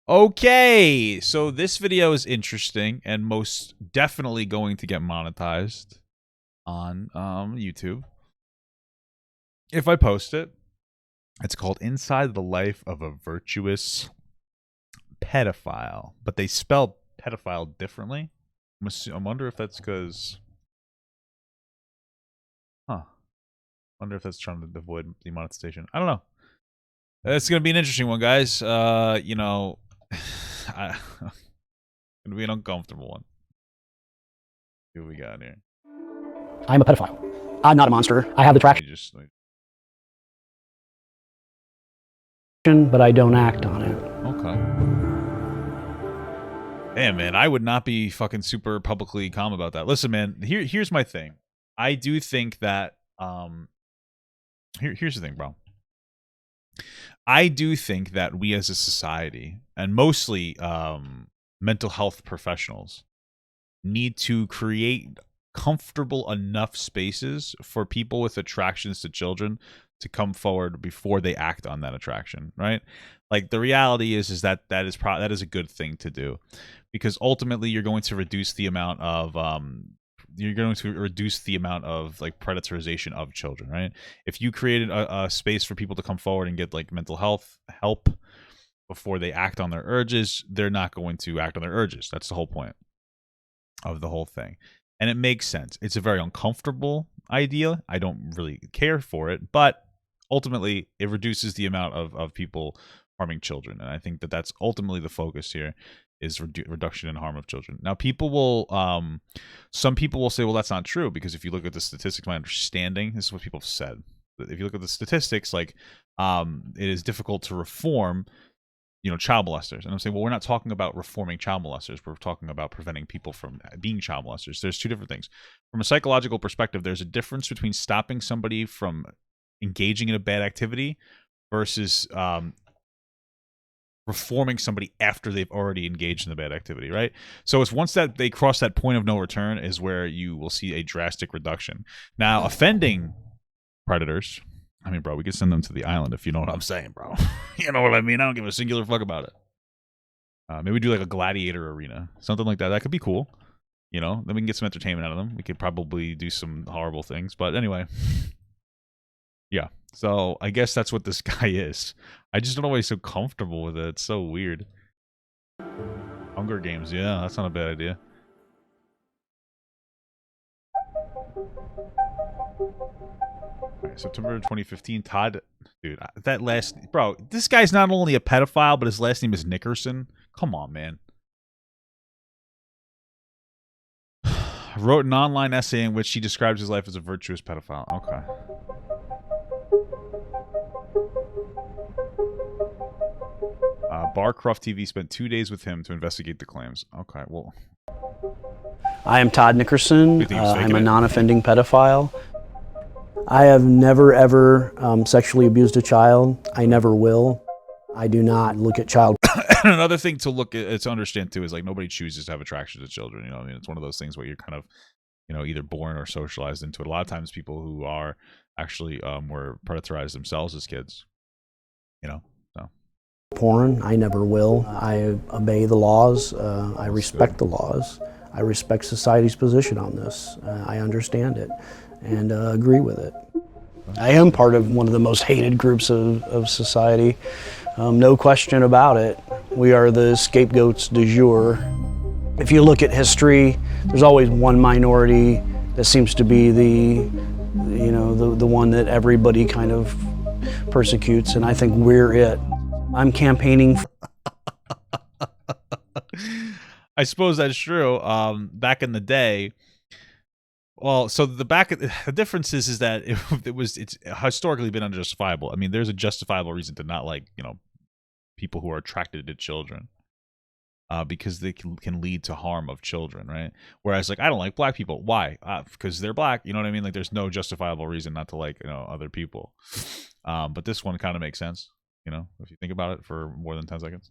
Okay, so this video is interesting and most definitely going to get monetized on YouTube if I post it. It's called Inside the Life of a Virtuous Pedophile, but they spell pedophile differently. I wonder if that's because, I wonder if that's trying to avoid demonetization. I don't know. It's gonna be an interesting one, guys. You know, gonna be an uncomfortable one. See what we got here. I'm a pedophile. I'm not a monster. I have the traction, but I don't act on it. Okay. Damn, man, I would not be fucking super publicly calm about that. Listen, man, here's my thing. I do think that here's the thing, bro. I do think that we as a society, and mostly mental health professionals, need to create comfortable enough spaces for people with attractions to children to come forward before they act on that attraction, right? Like, the reality is that that is a good thing to do, because ultimately you're going to reduce the amount of like predatorization of children, right? If you created a space for people to come forward and get like mental health help before they act on their urges, they're not going to act on their urges. That's the whole point of the whole thing. And it makes sense. It's a very uncomfortable idea. I don't really care for it, but ultimately it reduces the amount of people harming children. And I think that that's ultimately the focus here, is reduction in harm of children. Now, people will, some people will say, well, that's not true, because if you look at the statistics, my understanding, this is what people have said. If you look at the statistics, like, it is difficult to reform, child molesters. And I'm saying, well, we're not talking about reforming child molesters. We're talking about preventing people from being child molesters. There's two different things. From a psychological perspective, there's a difference between stopping somebody from engaging in a bad activity versus reforming somebody after they've already engaged in the bad activity, right? So it's once that they cross that point of no return is where you will see a drastic reduction. Now, offending predators, I mean, bro, we could send them to the island, if you know what I'm saying, bro. You know what I mean? I don't give a singular fuck about it. Maybe we do like a gladiator arena, something like that. That could be cool. Then we can get some entertainment out of them. We could probably do some horrible things, but anyway. Yeah, so I guess that's what this guy is. I just don't know why he's so comfortable with it. It's so weird. Hunger Games, yeah, that's not a bad idea. Right, September 2015, Todd, dude, that last, bro, this guy's not only a pedophile, but his last name is Nickerson. Come on, man. Wrote an online essay in which he describes his life as a virtuous pedophile. Okay. Barcroft TV spent 2 days with him to investigate the claims. Okay, well. I am Todd Nickerson. I'm a non-offending pedophile. I have never, ever sexually abused a child. I never will. I do not look at child. And another thing to understand too is, like, nobody chooses to have attraction to children. I mean, it's one of those things where you're kind of, either born or socialized into it. A lot of times people who are actually were predatorized themselves as kids, so. Porn, I never will. I obey the laws. I respect the laws. I respect society's position on this. I understand it and agree with it. I am part of one of the most hated groups of society. No question about it. We are the scapegoats du jour. If you look at history, there's always one minority that seems to be the one that everybody kind of persecutes, and I think we're it. I'm campaigning. I suppose that's true. Back in the day, well, so the difference is that it's historically been unjustifiable. I mean, there's a justifiable reason to not like people who are attracted to children, because they can lead to harm of children, right? Whereas, like, I don't like black people. Why? Because they're black. You know what I mean? Like, there's no justifiable reason not to like other people. But this one kind of makes sense. If you think about it for more than 10 seconds.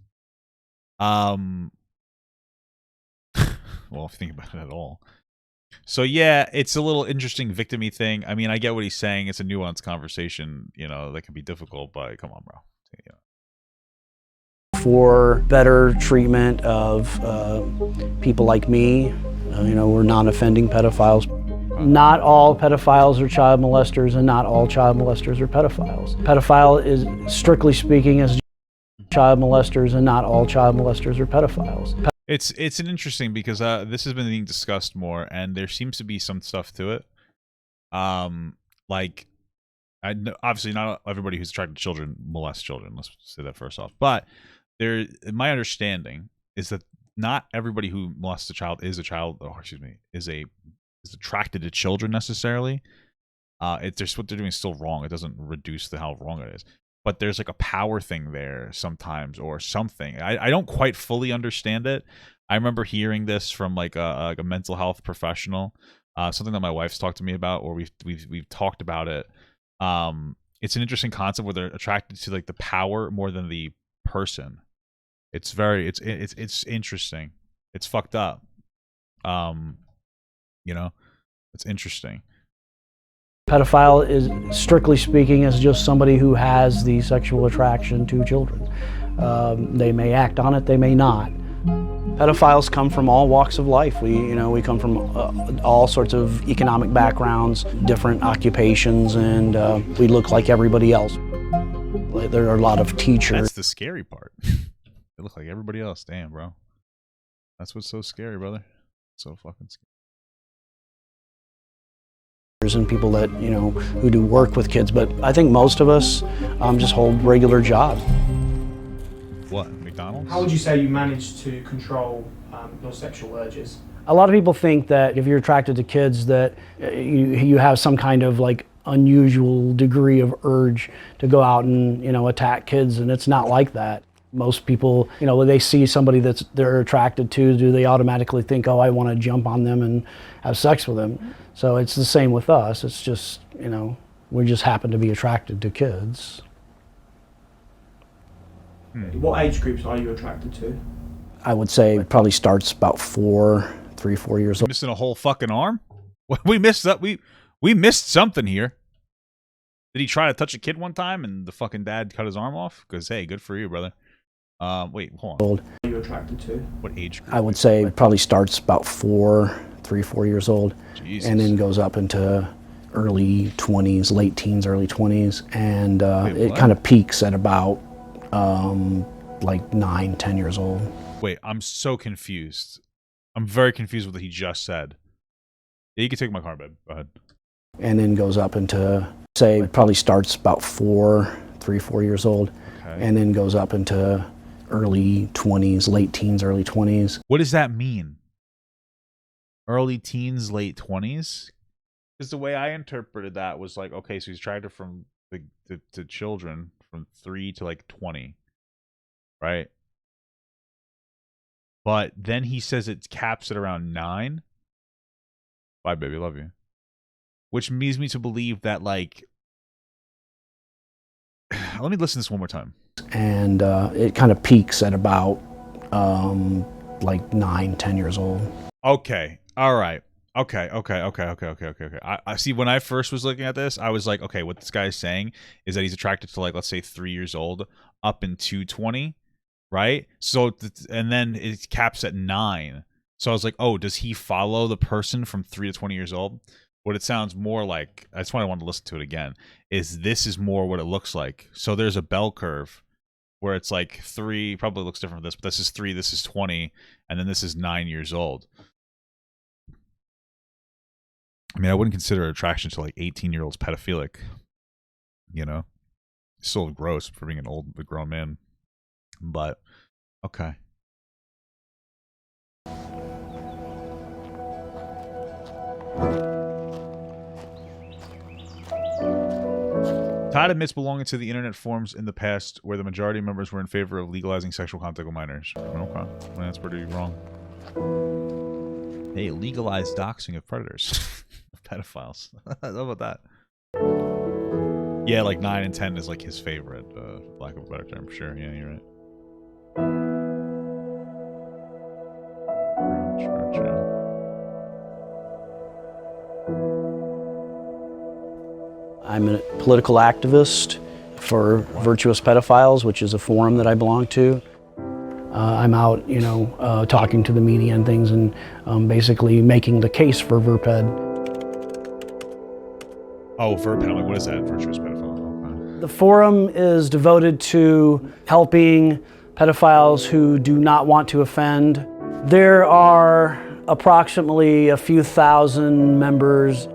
Well, if you think about it at all. So yeah, it's a little interesting victim-y thing. I mean, I get what he's saying. It's a nuanced conversation, that can be difficult, but come on, bro. for better treatment of people like me. We're non-offending pedophiles. Not all pedophiles are child molesters, and not all child molesters are pedophiles. Pedophile is, strictly speaking, as child molesters, and not all child molesters are pedophiles. It's an interesting because this has been being discussed more, and there seems to be some stuff to it. Like, I know, obviously not everybody who's attracted to children molests children. Let's say that first off. But my understanding is that not everybody who molests a child is a child, or excuse me, is attracted to children necessarily. What they're doing is still wrong. It doesn't reduce how wrong it is. But there's like a power thing there sometimes, or something. I don't quite fully understand it. I remember hearing this from like a mental health professional, something that my wife's talked to me about, or we've talked about it. It's an interesting concept where they're attracted to like the power more than the person. It's interesting. It's fucked up. It's interesting. Pedophile is, strictly speaking, is just somebody who has the sexual attraction to children. They may act on it, they may not. Pedophiles come from all walks of life. We come from all sorts of economic backgrounds, different occupations, and we look like everybody else. There are a lot of teachers. That's the scary part. They look like everybody else. Damn, bro. That's what's so scary, brother. So fucking scary. And people that, who do work with kids, but I think most of us just hold regular jobs. What, McDonald's? How would you say you manage to control your sexual urges? A lot of people think that if you're attracted to kids that you have some kind of like unusual degree of urge to go out and, attack kids, and it's not like that. Most people, when they see somebody they're attracted to, do they automatically think, oh, I want to jump on them and have sex with them? So it's the same with us. It's just, we just happen to be attracted to kids. What age groups are you attracted to? I would say it probably starts about 4 years old. Missing a whole fucking arm? We missed that. We missed something here. Did he try to touch a kid one time and the fucking dad cut his arm off? Because, hey, good for you, brother. Wait, hold on. What are you attracted to? What age group? I would say it probably starts about 4 years old. Jesus. And then goes up into early 20s, late teens, early 20s. And it kind of peaks at about like 9, 10 years old. Wait, I'm so confused. I'm very confused with what he just said. Yeah, you can take my car, babe. Go ahead. And then goes up into, say, it probably starts about 4 years old. Okay. And then goes up into early 20s, late teens, early 20s. What does that mean? Early teens, late 20s? Because the way I interpreted that was like, okay, so he's attracted from to children from 3 to like 20, right? But then he says it caps at around 9. Bye, baby, love you. Which leads me to believe that, like, let me listen to this one more time. And it kind of peaks at about like 9, 10 years old. Okay. All right. Okay. I see. When I first was looking at this, I was like, okay, what this guy is saying is that he's attracted to, like, let's say 3 years old up into 20, right? So, and then it caps at 9. So I was like, oh, does he follow the person from 3 to 20 years old? What it sounds more like, that's why I wanted to listen to it again, is this is more what it looks like. So there's a bell curve where it's like 3, probably looks different from this, but this is 3, this is 20, and then this is 9 years old. I mean, I wouldn't consider attraction to like 18-year-olds pedophilic, It's still gross for being a grown man. But, okay. Todd admits belonging to the internet forums in the past where the majority of members were in favor of legalizing sexual contact with minors. Okay. Well, that's pretty wrong. Hey, legalize doxing of predators. Pedophiles. How about that? Yeah, like 9 and 10 is like his favorite, lack of a better term. Sure, yeah, you're right. Sure. I'm a political activist for Virtuous Pedophiles, which is a forum that I belong to. I'm out, talking to the media and things, and basically making the case for VerPed. Oh, VerPed. I'm like, what is that? Virtuous Pedophiles. Okay. The forum is devoted to helping pedophiles who do not want to offend. There are approximately a few thousand members.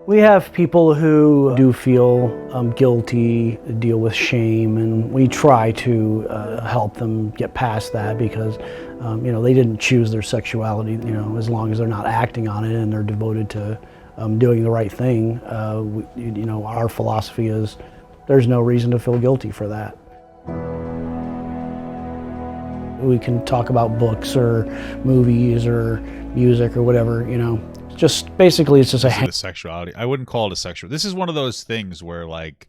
We have people who do feel guilty, deal with shame, and we try to help them get past that because, they didn't choose their sexuality, as long as they're not acting on it and they're devoted to doing the right thing. Our philosophy is there's no reason to feel guilty for that. We can talk about books or movies or music or whatever, just basically it's just a sexuality. I wouldn't call it a sexual. This is one of those things where, like,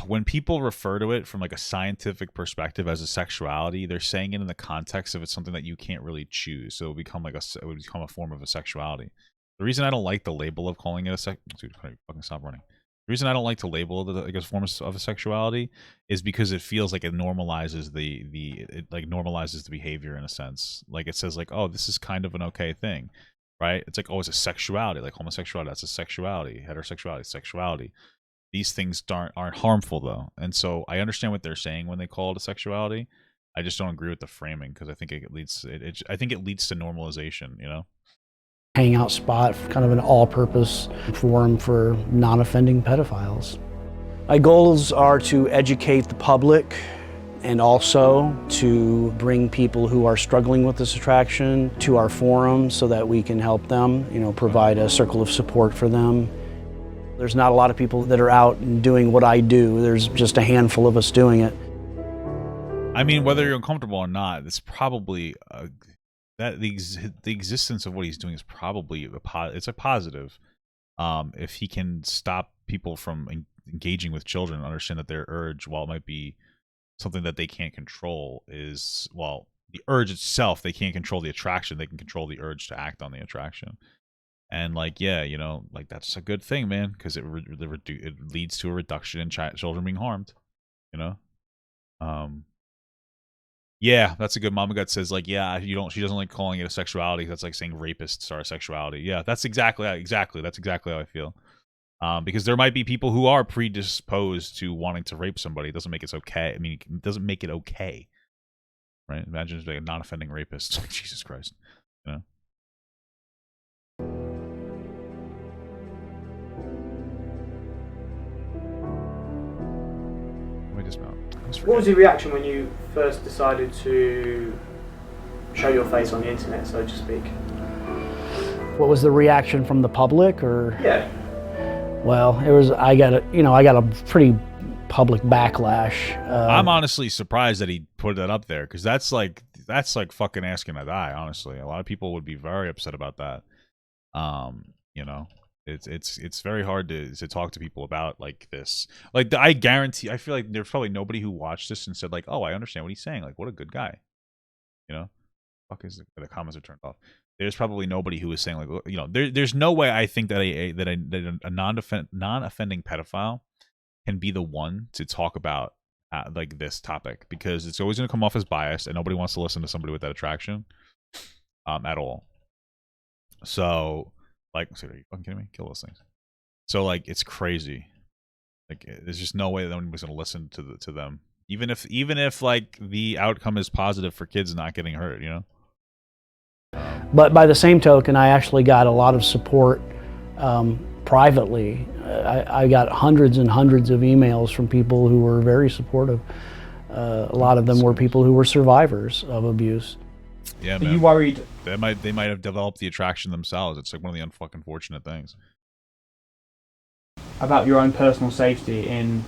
when people refer to it from like a scientific perspective as a sexuality, they're saying it in the context of it's something that you can't really choose. So it would become a form of a sexuality. The reason I don't like the label of calling it a dude, can I fucking stop running? The reason I don't like to label it like a form of a sexuality is because it feels like it normalizes normalizes the behavior in a sense. Like it says like, oh, this is kind of an okay thing. Right? It's like, oh, it's a sexuality, like homosexuality, that's a sexuality, heterosexuality, sexuality. These things aren't harmful though. And so I understand what they're saying when they call it a sexuality. I just don't agree with the framing because I think it leads to normalization, Hangout spot, kind of an all-purpose forum for non-offending pedophiles. My goals are to educate the public and also to bring people who are struggling with this attraction to our forum so that we can help them, provide a circle of support for them. There's not a lot of people that are out and doing what I do. There's just a handful of us doing it. I mean, whether you're uncomfortable or not, it's probably that the existence of what he's doing is probably it's a positive. If he can stop people from engaging with children and understand that their urge, while it might be something that they can't control, is, well, the urge itself, they can't control the attraction, they can control the urge to act on the attraction. And like, yeah, like that's a good thing, man, because it leads to a reduction in children being harmed, yeah, that's a good. Mama Gut says like, yeah, she doesn't like calling it a sexuality. That's like saying rapists are a sexuality. Yeah, that's exactly how I feel. Because there might be people who are predisposed to wanting to rape somebody. It doesn't make it okay. I mean, it doesn't make it okay, right? Imagine it's like a non-offending rapist. Jesus Christ, Let me dismount. What was your reaction when you first decided to show your face on the internet, so to speak? What was the reaction from the public, or? Yeah. Well, I got a pretty public backlash. I'm honestly surprised that he put that up there, because that's like fucking asking to die. Honestly, a lot of people would be very upset about that. It's very hard to talk to people about like this. Like, I guarantee, I feel like there's probably nobody who watched this and said like, oh, I understand what he's saying. Like, what a good guy. Fuck is the comments are turned off. There's probably nobody who is saying like, there's no way I think that a non-offending pedophile can be the one to talk about like this topic, because it's always going to come off as biased, and nobody wants to listen to somebody with that attraction at all. So, like, are you fucking kidding me? Kill those things. So, like, it's crazy. Like, there's just no way that anybody's going to listen to them, even if like the outcome is positive for kids not getting hurt, But by the same token, I actually got a lot of support privately. I got hundreds and hundreds of emails from people who were very supportive. A lot of them were people who were survivors of abuse. Yeah, Are man. you worried? They might have developed the attraction themselves. It's like one of the unfucking fortunate things. About your own personal safety in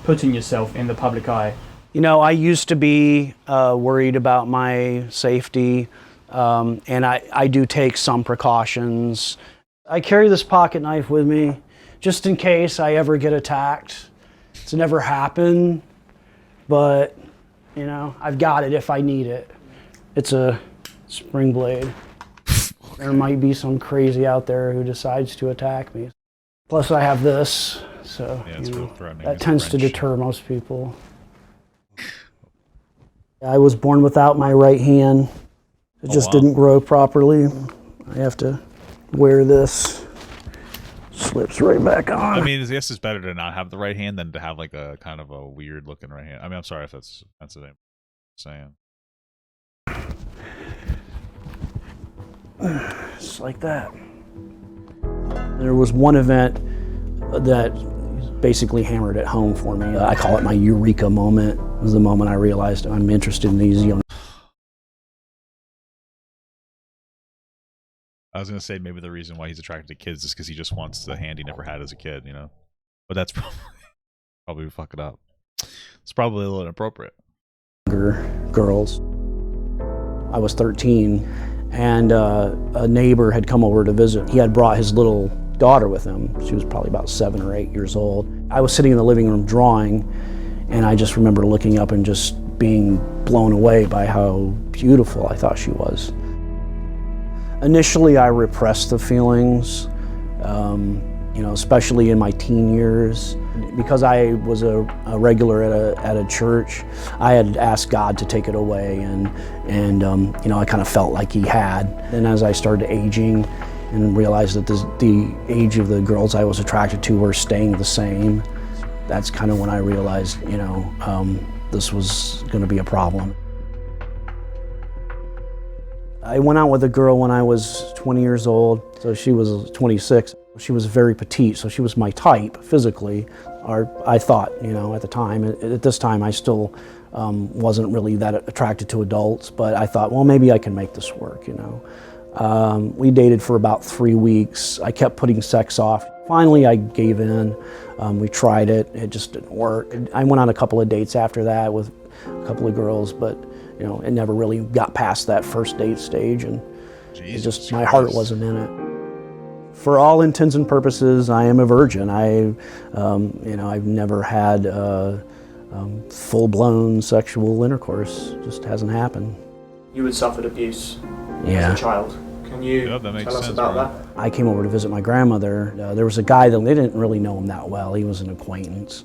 putting yourself in the public eye? I used to be worried about my safety, and I do take some precautions. I carry this pocket knife with me just in case I ever get attacked. It's never happened, but I've got it if I need it. It's a spring blade. There might be some crazy out there who decides to attack me. Plus I have this, so yeah, it's real threatening. that tends to deter most people. I was born without my right hand. It just didn't grow properly. I have to wear this. Slips right back on. I mean, I guess it's better to not have the right hand than to have like a kind of a weird looking right hand. I mean, I'm sorry if that's offensive. I'm saying. Just like that. There was one event that basically hammered it home for me. I call it my eureka moment. It was the moment I realized I'm interested in these young. I was gonna say maybe the reason why he's attracted to kids is because he just wants the hand he never had as a kid, you know. But that's probably fuck it up. It's probably a little inappropriate. Girls. I was 13, and a neighbor had come over to visit. He had brought his little daughter with him. She was probably about 7 or 8 years old. I was sitting in the living room drawing, and I just remember looking up and just being blown away by how beautiful I thought she was. Initially, I repressed the feelings, you know, especially in my teen years. Because I was a regular at a church, I had asked God to take it away, and you know, I kind of felt like He had. And as I started aging and realized that the age of the girls I was attracted to were staying the same, that's kind of when I realized, you know, this was going to be a problem. I went out with a girl when I was 20 years old, so she was 26. She was very petite, so she was my type physically, or I thought, you know, at the time. At this time, I still wasn't really that attracted to adults, but I thought, well, maybe I can make this work, you know. We dated for about 3 weeks. I kept putting sex off. Finally, I gave in. We tried it. It just didn't work. I went on a couple of dates after that with a couple of girls, but you know, it never really got past that first date stage, and my heart wasn't in it. For all intents and purposes, I am a virgin. You know, I've never had full-blown sexual intercourse. It just hasn't happened. You had suffered abuse as a child. Can you tell us about that? I came over to visit my grandmother. There was a guy that they didn't really know him that well. He was an acquaintance.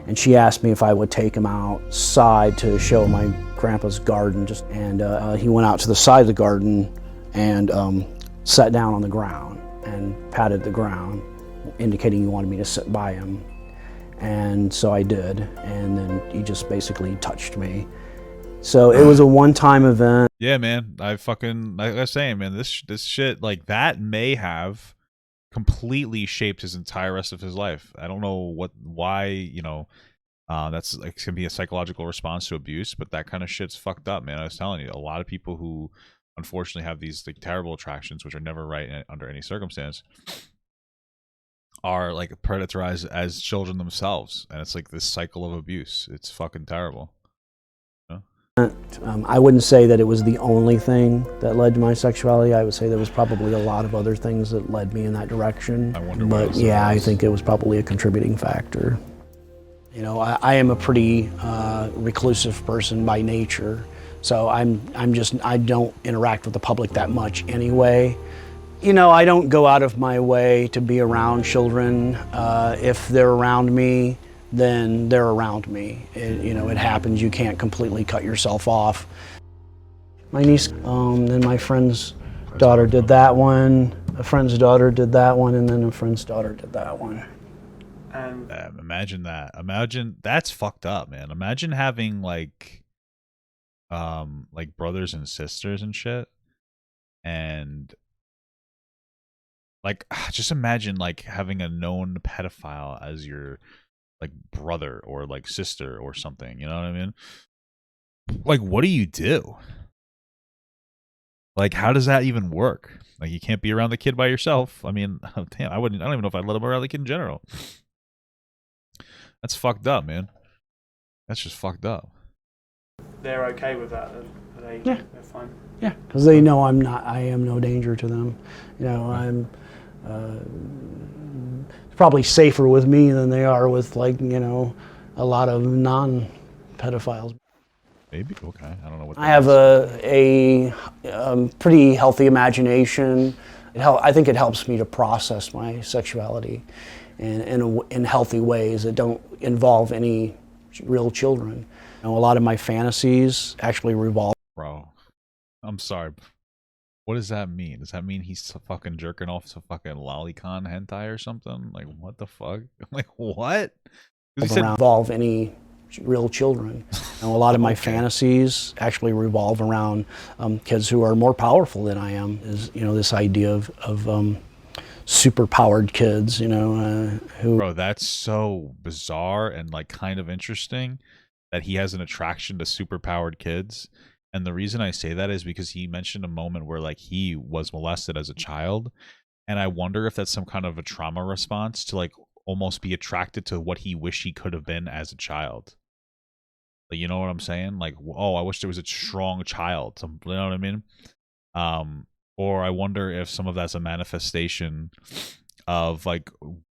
And she asked me if I would take him outside to show my grandpa's garden. And he went out to the side of the garden and sat down on the ground and patted the ground, indicating he wanted me to sit by him. And so I did. And then he just basically touched me. So it was a one-time event. Yeah, man. Like I was saying, man, this shit like that may have completely shaped his entire rest of his life. I don't know why, you know, that's like can be a psychological response to abuse, but that kind of shit's fucked up, man. I was telling you, a lot of people who unfortunately have these like terrible attractions, which are never right under any circumstance, are like predatorized as children themselves, and it's like this cycle of abuse. It's fucking terrible. I wouldn't say that it was the only thing that led to my sexuality. I would say there was probably a lot of other things that led me in that direction. But yeah, I think it was probably a contributing factor. You know, I am a pretty reclusive person by nature, so I don't interact with the public that much anyway. You know, I don't go out of my way to be around children. If they're around me, then they're around me. You know, it happens. You can't completely cut yourself off. My niece, then my friend's daughter did that one. A friend's daughter did that one, and then a friend's daughter did that one. Imagine that. Imagine that's fucked up, man. Imagine having like brothers and sisters and shit, and like just imagine like having a known pedophile as your like brother or like sister or something, you know what I mean? Like, what do you do? Like, how does that even work? Like, you can't be around the kid by yourself. I mean, damn, I don't even know if I'd let him around the kid in general. That's fucked up, man. That's just fucked up. They're okay with that? Yeah. They're fine? Yeah, because they know I am no danger to them. You know, I'm probably safer with me than they are with, like, you know, a lot of non-pedophiles. Maybe, okay. I don't know what I have a pretty healthy imagination. I think it helps me to process my sexuality in healthy ways that don't involve any real children. You know, a lot of my fantasies actually revolve. Bro, I'm sorry. What does that mean? Does that mean he's fucking jerking off to fucking lolicon hentai or something? Like, what the fuck? Like, what? 'Cause he said, Involve any real children. You know, a lot of my Okay. fantasies actually revolve around kids who are more powerful than I am. Is, you know, this idea of super powered kids, you know, who. Bro, that's so bizarre and like kind of interesting that he has an attraction to super powered kids. And the reason I say that is because he mentioned a moment where like he was molested as a child. And I wonder if that's some kind of a trauma response to like almost be attracted to what he wished he could have been as a child. Like, you know what I'm saying? Like, oh, I wish there was a strong child. You know what I mean? Or I wonder if some of that's a manifestation of like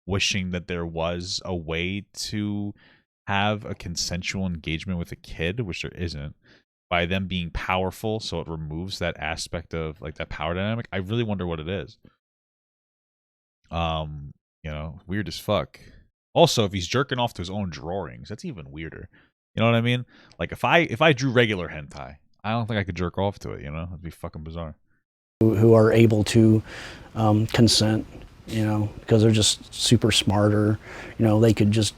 wishing that there was a way to have a consensual engagement with a kid, which there isn't, by them being powerful, so it removes that aspect of like that power dynamic. I really wonder what it is. You know, weird as fuck. Also, if he's jerking off to his own drawings, that's even weirder. You know what I mean? Like if I drew regular hentai, I don't think I could jerk off to it, you know? It'd be fucking bizarre. Who are able to consent, you know, because they're just super smart, or, you know, they could just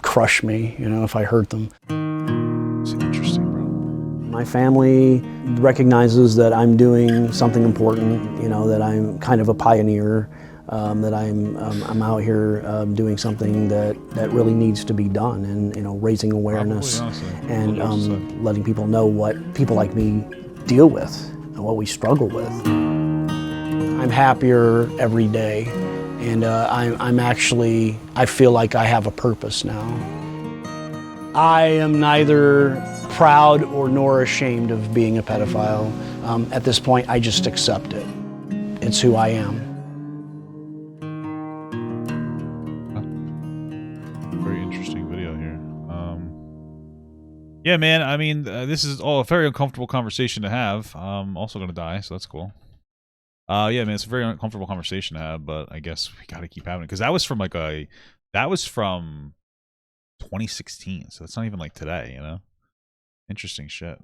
crush me, you know, if I hurt them. It's interesting, bro. My family recognizes that I'm doing something important, you know, that I'm kind of a pioneer, that I'm out here doing something that really needs to be done, and, you know, raising awareness. Probably, and letting people know what people like me deal with and what we struggle with. I'm happier every day, and I feel like I have a purpose now. I am neither proud or nor ashamed of being a pedophile. At this point, I just accept it. It's who I am. Very interesting video here. Yeah, man. I mean, this is all a very uncomfortable conversation to have. I'm also gonna die, so that's cool. Yeah, man, it's a very uncomfortable conversation to have, but I guess we gotta keep having it because that was from 2016, so it's not even like today, you know. Interesting shit.